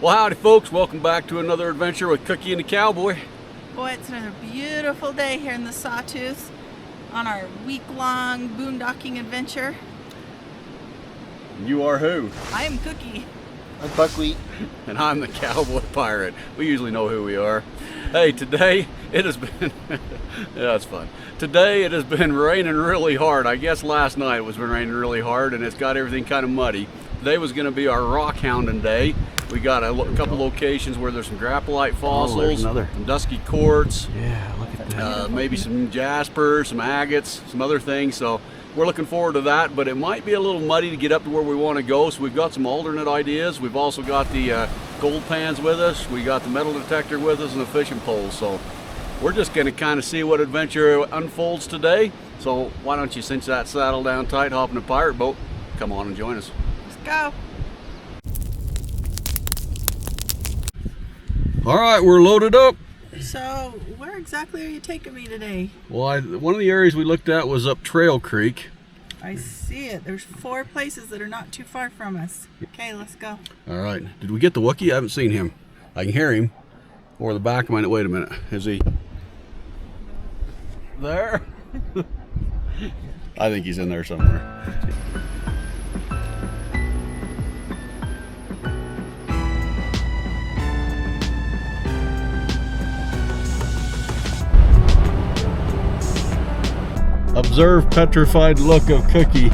Well, howdy folks, welcome back to another adventure with Cookie and the Cowboy. Boy, it's another beautiful day here in the Sawtooth on our week-long boondocking adventure. You are who? I am Cookie. I'm Buckwheat. And I'm the Cowboy Pirate. We usually know who we are. Hey, today it has been, yeah, that's fun. Today it has been raining really hard. I guess last night it was raining really hard and it's got everything kind of muddy. Today was going to be our rockhounding day. We got a couple locations where there's some graphite fossils, some dusky quartz. Yeah, look at that. Maybe some jasper, some agates, some other things. So we're looking forward to that, but it might be a little muddy to get up to where we want to go. So we've got some alternate ideas. We've also got the gold pans with us. We got the metal detector with us and the fishing poles. So we're just going to kind of see what adventure unfolds today. So why don't you cinch that saddle down tight, hop in the pirate boat, come on and join us. Let's go. All right, we're loaded up. So, where exactly are you taking me today? Well, one of the areas we looked at was up Trail Creek. I see it. There's 4 places that are not too far from us. Okay, let's go. All right. Did we get the Wookiee? I haven't seen him. I can hear him. Or the back of mine. Wait a minute. Is he there? I think he's in there somewhere. Observe petrified look of Cookie.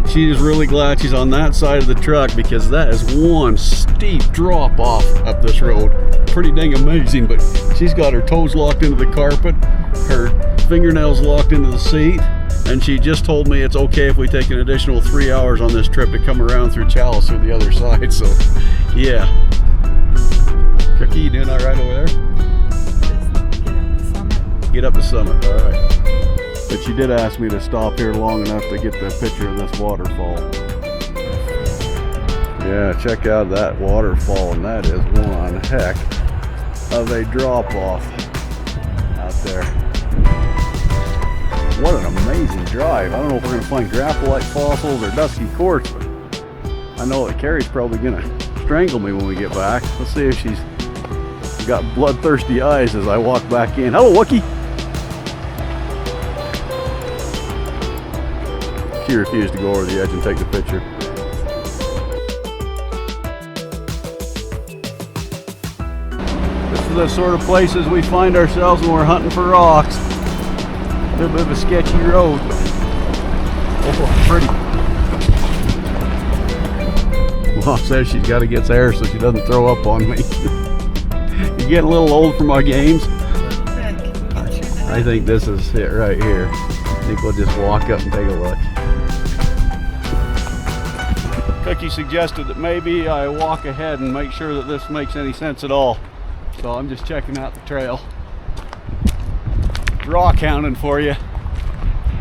She is really glad she's on that side of the truck because that is one steep drop off up this road. Pretty dang amazing, but she's got her toes locked into the carpet, her fingernails locked into the seat, and she just told me it's okay if we take an additional 3 hours on this trip to come around through Chalice through the other side. So yeah. Cookie, you doing all right over there? Just get up the summit. Get up the summit, all right. But she did ask me to stop here long enough to get the picture of this waterfall. Yeah, check out that waterfall, and that is one heck of a drop off out there. What an amazing drive. I don't know if we're going to find graphite fossils or dusky quartz, but I know that Carrie's probably going to strangle me when we get back. Let's see if she's got bloodthirsty eyes as I walk back in. Hello, Wookie. She refused to go over the edge and take the picture. This is the sort of places we find ourselves when we're hunting for rocks. A little bit of a sketchy road, but oh, pretty. Mom says she's got to get air so she doesn't throw up on me. You getting a little old for my games? I think this is it right here. I think we'll just walk up and take a look. Cookie suggested that maybe I walk ahead and make sure that this makes any sense at all. So I'm just checking out the trail. Rock hounding for you.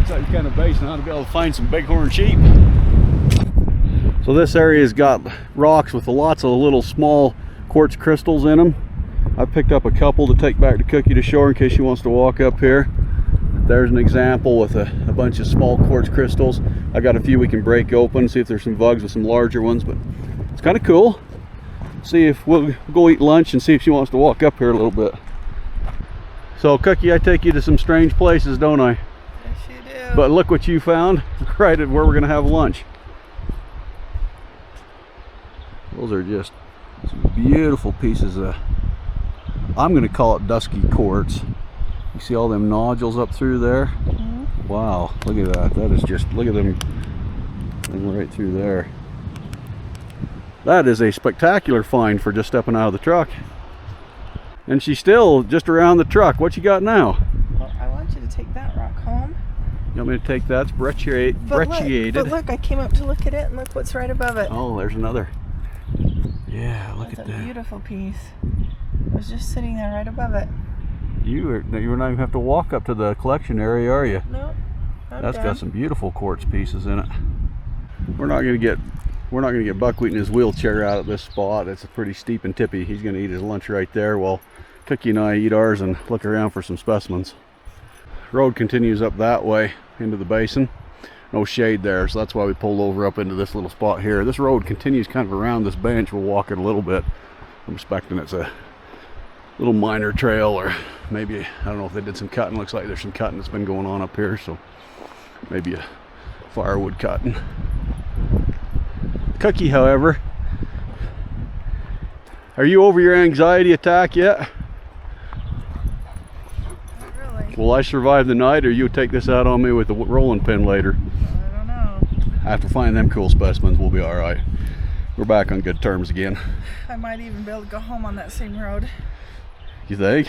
Some kind of basin, I ought to be able to find some bighorn sheep. So this area's got rocks with lots of little small quartz crystals in them. I picked up a couple to take back to Cookie to shore in case she wants to walk up here. There's an example with a bunch of small quartz crystals. I got a few we can break open, see if there's some vugs with some larger ones, but it's kind of cool. See if we'll go eat lunch and see if she wants to walk up here a little bit. So Cookie, I take you to some strange places, don't I? Yes, you do. But look what you found right at where we're gonna have lunch. Those are just some beautiful pieces of, I'm gonna call it dusky quartz. You see all them nodules up through there? Mm-hmm. Wow, look at that. That is just, look at them right through there. That is a spectacular find for just stepping out of the truck. And she's still just around the truck. What you got now? Well, I want you to take that rock home. You want me to take that? It's brecciated. But look, I came up to look at it and look what's right above it. Oh, there's another. Yeah, look at that. That's a beautiful piece. It was just sitting there right above it. You're not even have to walk up to the collection area, are you? Nope. That's got some beautiful quartz pieces in it. We're not gonna get Buckwheat in his wheelchair out at this spot. It's pretty steep and tippy. He's gonna eat his lunch right there while Cookie and I eat ours and look around for some specimens. Road continues up that way into the basin. No shade there, so that's why we pulled over up into this little spot here. This road continues kind of around this bench. We'll walk it a little bit. I'm expecting it's a little minor trail, or maybe, I don't know if they did some cutting. Looks like there's some cutting that's been going on up here, so maybe a firewood cutting. Cookie, however, are you over your anxiety attack yet? Not really. Will I survive the night, or you take this out on me with the rolling pin later? I don't know. After finding them cool specimens, we'll be all right. We're back on good terms again. I might even be able to go home on that same road. You think?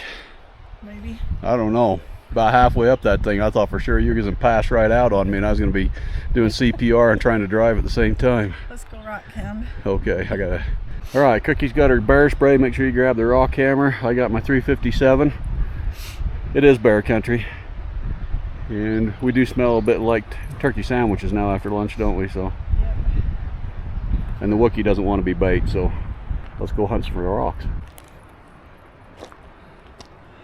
Maybe. I don't know. About halfway up that thing, I thought for sure you were going to pass right out on me, and I was going to be doing CPR and trying to drive at the same time. Let's go rock hound. Okay, I gotta. All right, Cookie's got her bear spray. Make sure you grab the rock hammer. I got my 357. It is bear country, and we do smell a bit like turkey sandwiches now after lunch, don't we? So. Yep. And the Wookiee doesn't want to be bait, so let's go hunt for the rocks.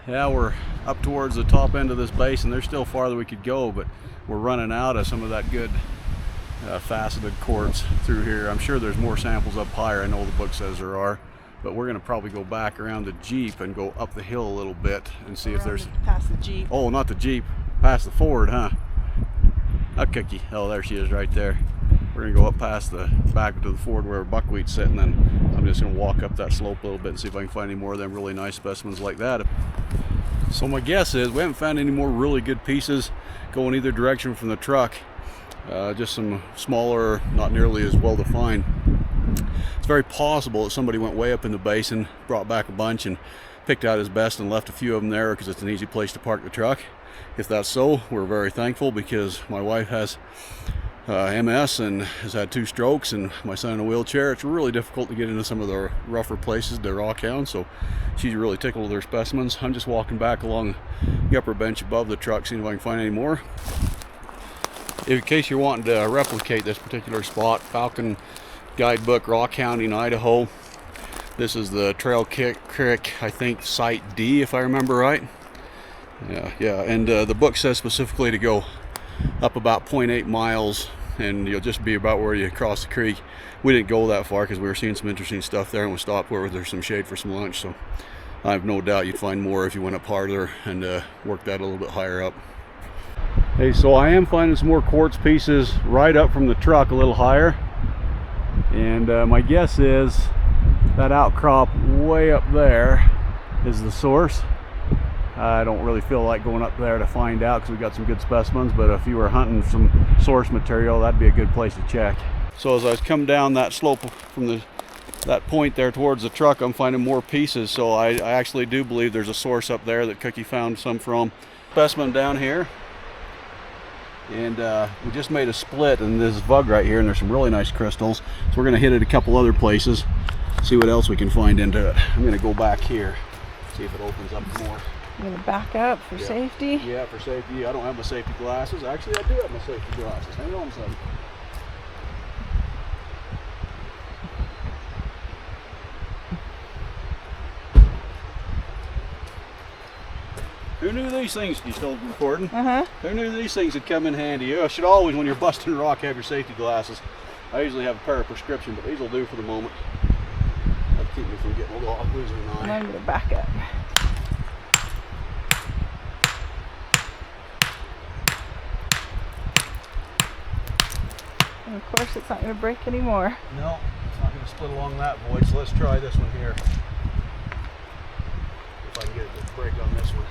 Yeah, we're up towards the top end of this basin. There's still farther we could go, but we're running out of some of that good faceted quartz through here. I'm sure there's more samples up higher. I know the book says there are, but we're going to probably go back around the Jeep and go up the hill a little bit and see if there's... Past the Jeep. Oh, not the Jeep. Past the Ford, huh? A Cookie. Oh, there she is right there. We're going to go up past the back to the Ford where buckwheat's sitting, and I'm just going to walk up that slope a little bit and see if I can find any more of them really nice specimens like that. So my guess is we haven't found any more really good pieces going either direction from the truck. Just some smaller, not nearly as well defined. It's very possible that somebody went way up in the basin, brought back a bunch and picked out his best and left a few of them there because it's an easy place to park the truck. If that's so, we're very thankful, because my wife has MS and has had 2 strokes, and my son in a wheelchair. It's really difficult to get into some of the rougher places, the rockhound, so she's really tickled with her specimens. I'm just walking back along the upper bench above the truck, seeing if I can find any more. In case you're wanting to replicate this particular spot, Falcon Guidebook, Rockhounding, Idaho. This is the Trail Creek, I think, Site D, if I remember right. Yeah, and the book says specifically to go up about 0.8 miles, and you'll just be about where you cross the creek. We didn't go that far because we were seeing some interesting stuff there, and we stopped where there's some shade for some lunch, so I have no doubt you'd find more if you went up harder and worked that a little bit higher up. Hey, so I am finding some more quartz pieces right up from the truck a little higher, and my guess is that outcrop way up there is the source. I don't really feel like going up there to find out because we got some good specimens, but if you were hunting some source material, that'd be a good place to check. So as I come down that slope from that point there towards the truck, I'm finding more pieces. So I actually do believe there's a source up there that Cookie found some from. Specimen down here, and we just made a split in this vug right here, and there's some really nice crystals. So we're going to hit it a couple other places, see what else we can find into it. I'm going to go back here, see if it opens up more. I'm going to back up for safety. Yeah, for safety. I don't have my safety glasses. Actually, I do have my safety glasses. Hang on a second. Who knew these things? You still recording? Uh-huh. Who knew these things would come in handy? You should always, when you're busting rock, have your safety glasses. I usually have a pair of prescription, but these will do for the moment. That'll keep me from getting a little off, losing an eye. And I'm going to back up. And of course, it's not going to break anymore. No, it's not going to split along that void, so let's try this one here. If I can get a good break on this one.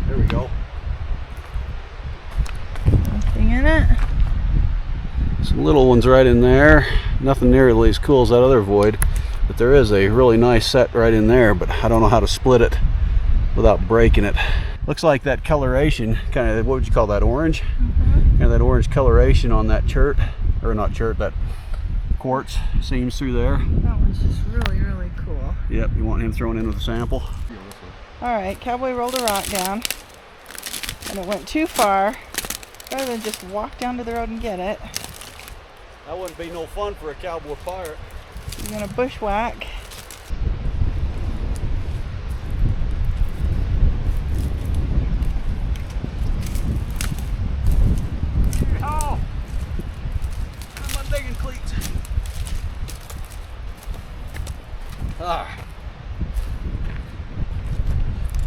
There we go. Nothing in it. Some little ones right in there. Nothing nearly as cool as that other void, but there is a really nice set right in there, but I don't know how to split it without breaking it. Looks like that coloration, kind of, what would you call that, orange? Kind of that orange coloration on that chert, or not chert, that quartz seams through there. That one's just really, really cool. Yep, you want him thrown in with a sample. Alright, Cowboy rolled a rock down, and it went too far. Rather than just walk down to the road and get it, That wouldn't be no fun for a cowboy pirate. you're going to bushwhack. Oh! I'm digging cleats. Ah.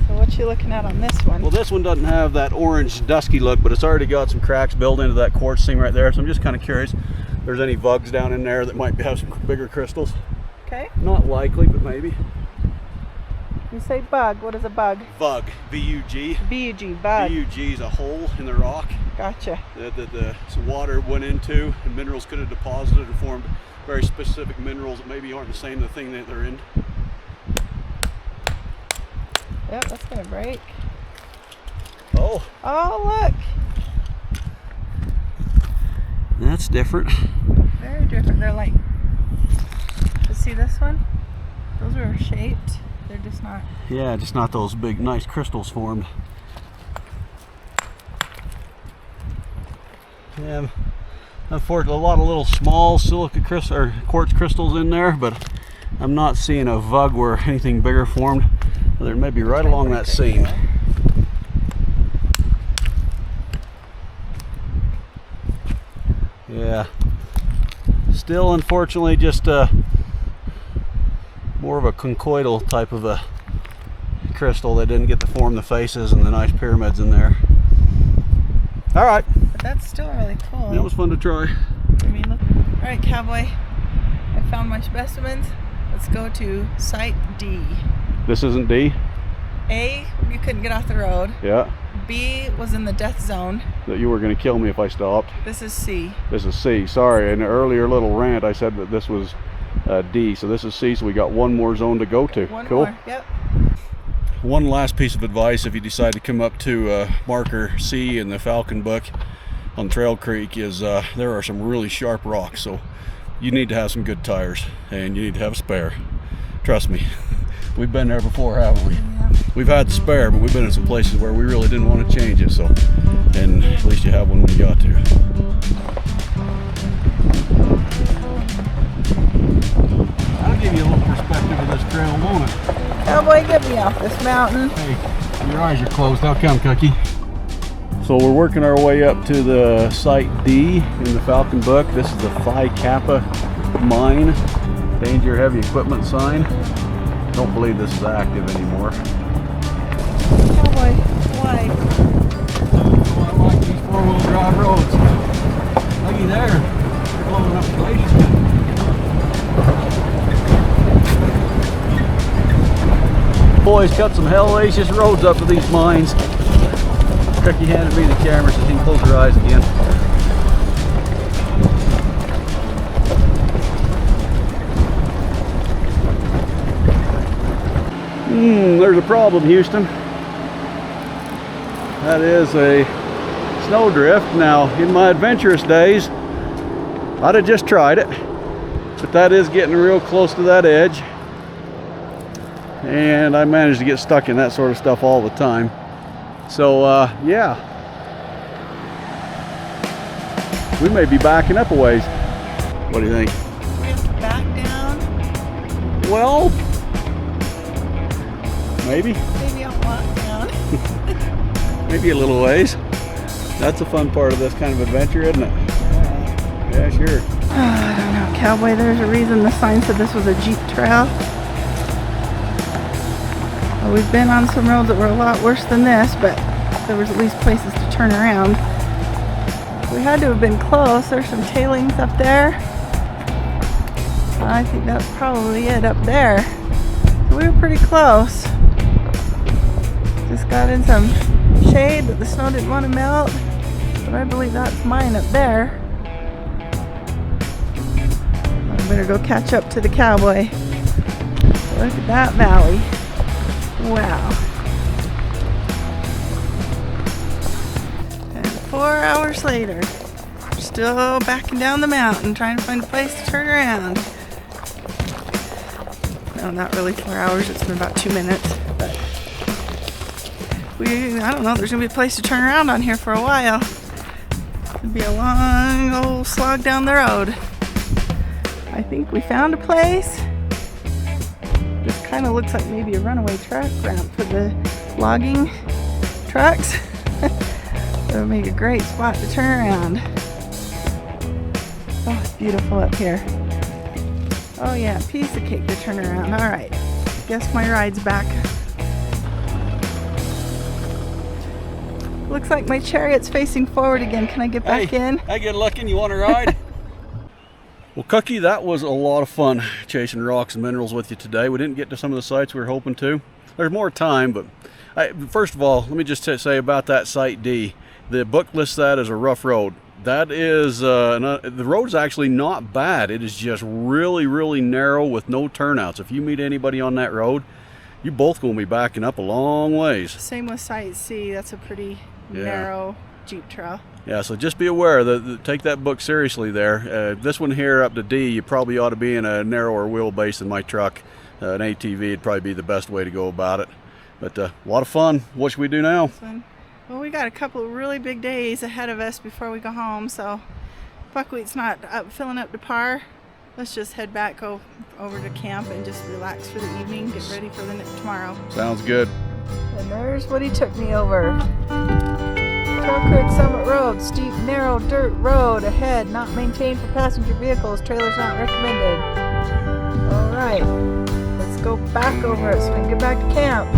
So what you looking at on this one? Well, this one doesn't have that orange dusky look, but it's already got some cracks built into that quartz seam right there. So I'm just kind of curious if there's any vugs down in there that might have some bigger crystals. Okay. Not likely, but maybe. You say bug. What is a bug? Vug, V-U-G. B-U-G, bug. V-U-G is a hole in the rock Gotcha. that some water went into, and minerals could have deposited and formed very specific minerals that maybe aren't the same the thing that they're in. Yep, that's gonna break. Oh, Oh, look. that's different. Very different. They're like, you see this one? Those are shaped. They're just not. Yeah, just not those big, nice crystals formed. Yeah, unfortunately, a lot of little small silica crystals or quartz crystals in there, but I'm not seeing a vug where anything bigger formed. There may be right along that seam. Yeah. Still, unfortunately, just more of a conchoidal type of a crystal. They didn't get to form the faces and the nice pyramids in there. All right. But that's still really cool. It was fun to try. I mean, look. All right, cowboy. I found my specimens. Let's go to site D. This isn't D? A, you couldn't get off the road. Yeah. B was in the death zone. That you were going to kill me if I stopped. This is C. This is C. Sorry, in an earlier little rant I said that this was D. So this is C, so we got one more zone to go to. One cool. more. Yep. One last piece of advice if you decide to come up to marker C in the Falcon Book on Trail Creek is there are some really sharp rocks, so you need to have some good tires and you need to have a spare. Trust me. We've been there before, haven't we? Yeah. We've had the spare, but we've been in some places where we really didn't want to change it, so, and at least you have one when you got to. That'll give you a little perspective of this trail, won't it? Cowboy, get me off this mountain. Hey, your eyes are closed. How come, Cookie? So we're working our way up to the site D in the Falcon Book. This is the Phi Kappa mine. Danger heavy equipment sign. Don't believe this is active anymore. Cowboy, why? I like these four-wheel drive roads. Looky there. They're blowing up glaciers. Boys cut some hellacious roads up to these mines. Cookie handed me the camera so she can close her eyes again. There's a problem, Houston. That is a snowdrift. Now, in my adventurous days, I'd have just tried it, but that is getting real close to that edge, and I managed to get stuck in that sort of stuff all the time. So, yeah, we may be backing up a ways. What do you think? We have to back down. Well, maybe. Maybe I'll walk down. Maybe a little ways. That's a fun part of this kind of adventure, isn't it? Yeah, sure. I don't know, Cowboy. There's a reason the sign said this was a Jeep trail. Well, we've been on some roads that were a lot worse than this, but there was at least places to turn around. We had to have been close. There's some tailings up there. I think that's probably it up there. So we were pretty close. Just got in some shade that the snow didn't want to melt, but I believe that's mine up there. I better go catch up to the cowboy. Look at that valley. Wow. And 4 hours later, we're still backing down the mountain trying to find a place to turn around. No, not really 4 hours. It's been about 2 minutes. But I don't know, there's gonna be a place to turn around on here for a while. It'll be a long old slog down the road. I think we found a place. This kind of looks like maybe a runaway truck ramp for the logging trucks. That would make a great spot to turn around. Oh, it's beautiful up here. Oh yeah, piece of cake to turn around. All right, guess my ride's back. Looks like my chariot's facing forward again. Can I get back in? Hey, good looking. You want to ride? Well, Cookie, that was a lot of fun chasing rocks and minerals with you today. We didn't get to some of the sites we were hoping to. There's more time, but first of all, let me just say about that Site D. The book lists that as a rough road. That is, the road's actually not bad. It is just really, really narrow with no turnouts. If you meet anybody on that road, you both going to be backing up a long ways. Same with Site C. That's a pretty narrow Jeep trail. Yeah, so just be aware that take that book seriously there. This one here up to D, you probably ought to be in a narrower wheelbase than my truck. An ATV would probably be the best way to go about it. But a lot of fun. What should we do now? Well, we got a couple of really big days ahead of us before we go home, so buckwheat's not filling up to par. Let's just head back over to camp and just relax for the evening, get ready for tomorrow. Sounds good. And there's what he took me over. Trail Creek Summit Road, steep, narrow dirt road ahead, not maintained for passenger vehicles, trailers not recommended. All right, let's go back over it so we can get back to camp.